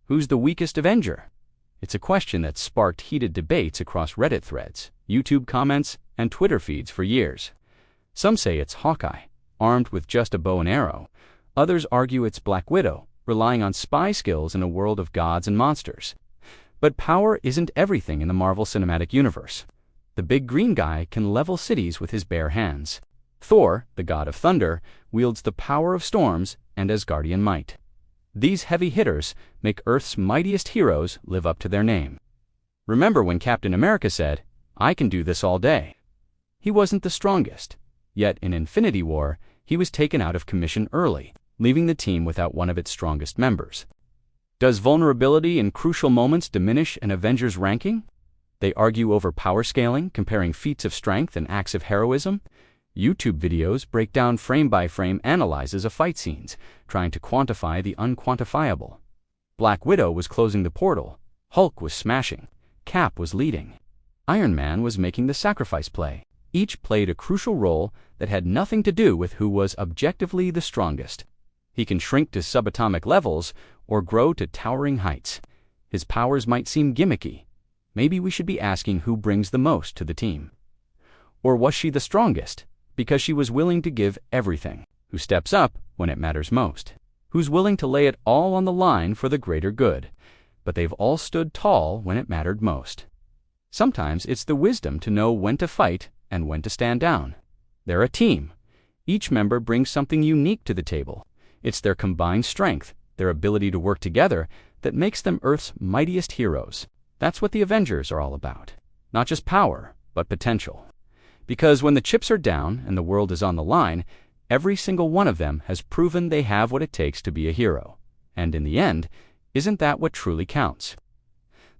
Who's the weakest Avenger? It's a question that sparked heated debates across Reddit threads, YouTube comments, and Twitter feeds for years. Some say it's Hawkeye, armed with just a bow and arrow. Others argue it's Black Widow, relying on spy skills in a world of gods and monsters. But power isn't everything in the Marvel Cinematic Universe. The big green guy can level cities with his bare hands. Thor, the god of thunder, wields the power of storms and Asgardian might. These heavy hitters make Earth's mightiest heroes live up to their name. Remember when Captain America said, "I can do this all day"? He wasn't the strongest. Yet in Infinity War, he was taken out of commission early, leaving the team without one of its strongest members. Does vulnerability in crucial moments diminish an Avengers ranking? They argue over power scaling, comparing feats of strength and acts of heroism. YouTube videos break down frame-by-frame analyses of fight scenes, trying to quantify the unquantifiable. Black Widow was closing the portal, Hulk was smashing, Cap was leading, Iron Man was making the sacrifice play. Each played a crucial role that had nothing to do with who was objectively the strongest. He can shrink to subatomic levels or grow to towering heights. His powers might seem gimmicky. Maybe we should be asking who brings the most to the team. Or was she the strongest because she was willing to give everything? Who steps up when it matters most? Who's willing to lay it all on the line for the greater good? But they've all stood tall when it mattered most. Sometimes it's the wisdom to know when to fight and when to stand down. They're a team. Each member brings something unique to the table. It's their combined strength, their ability to work together, that makes them Earth's mightiest heroes. That's what the Avengers are all about. Not just power, but potential. Because when the chips are down and the world is on the line, every single one of them has proven they have what it takes to be a hero. And in the end, isn't that what truly counts?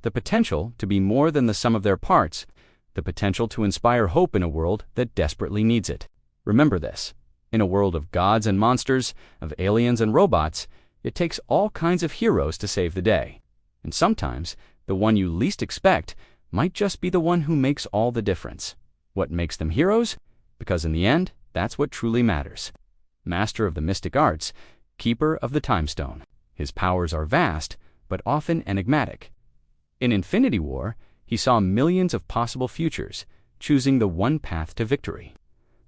The potential to be more than the sum of their parts, the potential to inspire hope in a world that desperately needs it. Remember this. In a world of gods and monsters, of aliens and robots, it takes all kinds of heroes to save the day. And sometimes, the one you least expect might just be the one who makes all the difference. What makes them heroes? Because in the end, that's what truly matters. Master of the mystic arts, keeper of the time stone. His powers are vast, but often enigmatic. In Infinity War, he saw millions of possible futures, choosing the one path to victory.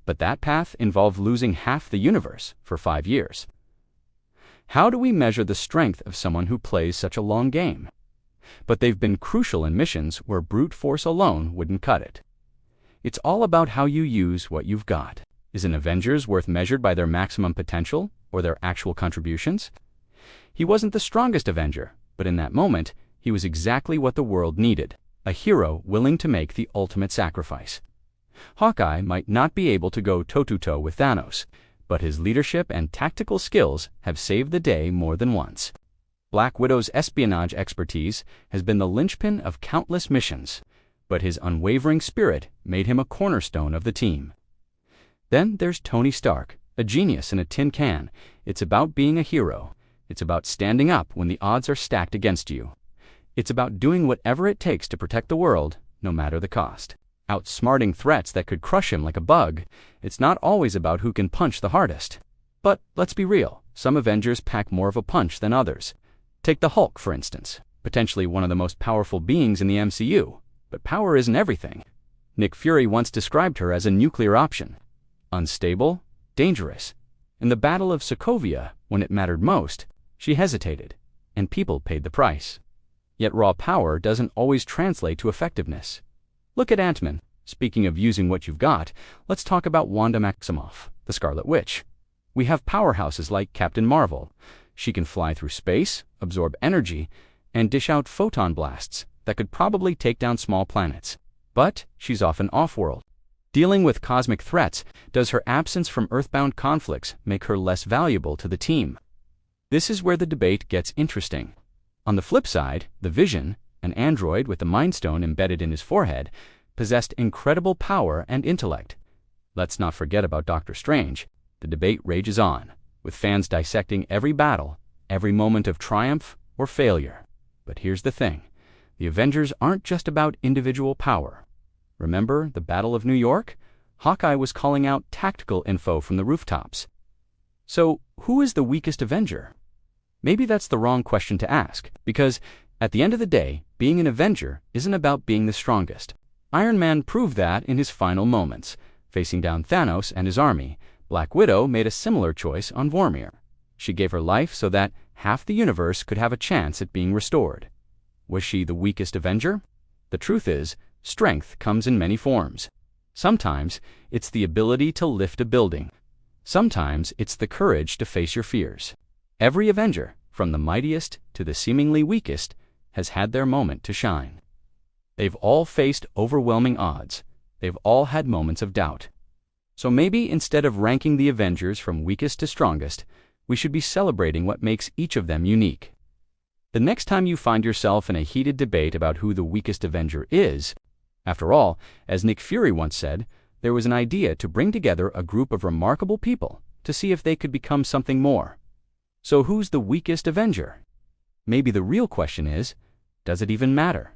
But that path involved losing half the universe for 5 years. How do we measure the strength of someone who plays such a long game? But they've been crucial in missions where brute force alone wouldn't cut it. It's all about how you use what you've got. Is an Avengers worth measured by their maximum potential or their actual contributions? He wasn't the strongest Avenger, but in that moment, he was exactly what the world needed, a hero willing to make the ultimate sacrifice. Hawkeye might not be able to go toe-to-toe with Thanos, but his leadership and tactical skills have saved the day more than once. Black Widow's espionage expertise has been the linchpin of countless missions, but his unwavering spirit made him a cornerstone of the team. Then there's Tony Stark, a genius in a tin can. It's about being a hero. It's about standing up when the odds are stacked against you. It's about doing whatever it takes to protect the world, no matter the cost. Outsmarting threats that could crush him like a bug. It's not always about who can punch the hardest. But let's be real, some Avengers pack more of a punch than others. Take the Hulk, for instance, potentially one of the most powerful beings in the MCU. But power isn't everything. Nick Fury once described her as a nuclear option. Unstable, dangerous. In the Battle of Sokovia, when it mattered most, she hesitated, and people paid the price. Yet raw power doesn't always translate to effectiveness. Look at Ant-Man. Speaking of using what you've got, let's talk about Wanda Maximoff, the Scarlet Witch. We have powerhouses like Captain Marvel. She can fly through space, absorb energy, and dish out photon blasts that could probably take down small planets. But she's often off-world. Dealing with cosmic threats, does her absence from earthbound conflicts make her less valuable to the team? This is where the debate gets interesting. On the flip side, the Vision, an android with the Mind Stone embedded in his forehead, possessed incredible power and intellect. Let's not forget about Doctor Strange. The debate rages on, with fans dissecting every battle, every moment of triumph or failure. But here's the thing. The Avengers aren't just about individual power. Remember the Battle of New York? Hawkeye was calling out tactical info from the rooftops. So, who is the weakest Avenger? Maybe that's the wrong question to ask, because at the end of the day, being an Avenger isn't about being the strongest. Iron Man proved that in his final moments. Facing down Thanos and his army, Black Widow made a similar choice on Vormir. She gave her life so that half the universe could have a chance at being restored. Was she the weakest Avenger? The truth is, strength comes in many forms. Sometimes it's the ability to lift a building. Sometimes it's the courage to face your fears. Every Avenger, from the mightiest to the seemingly weakest, has had their moment to shine. They've all faced overwhelming odds. They've all had moments of doubt. So maybe instead of ranking the Avengers from weakest to strongest, we should be celebrating what makes each of them unique. The next time you find yourself in a heated debate about who the weakest Avenger is, after all, as Nick Fury once said, there was an idea to bring together a group of remarkable people to see if they could become something more. So who's the weakest Avenger? Maybe the real question is, does it even matter?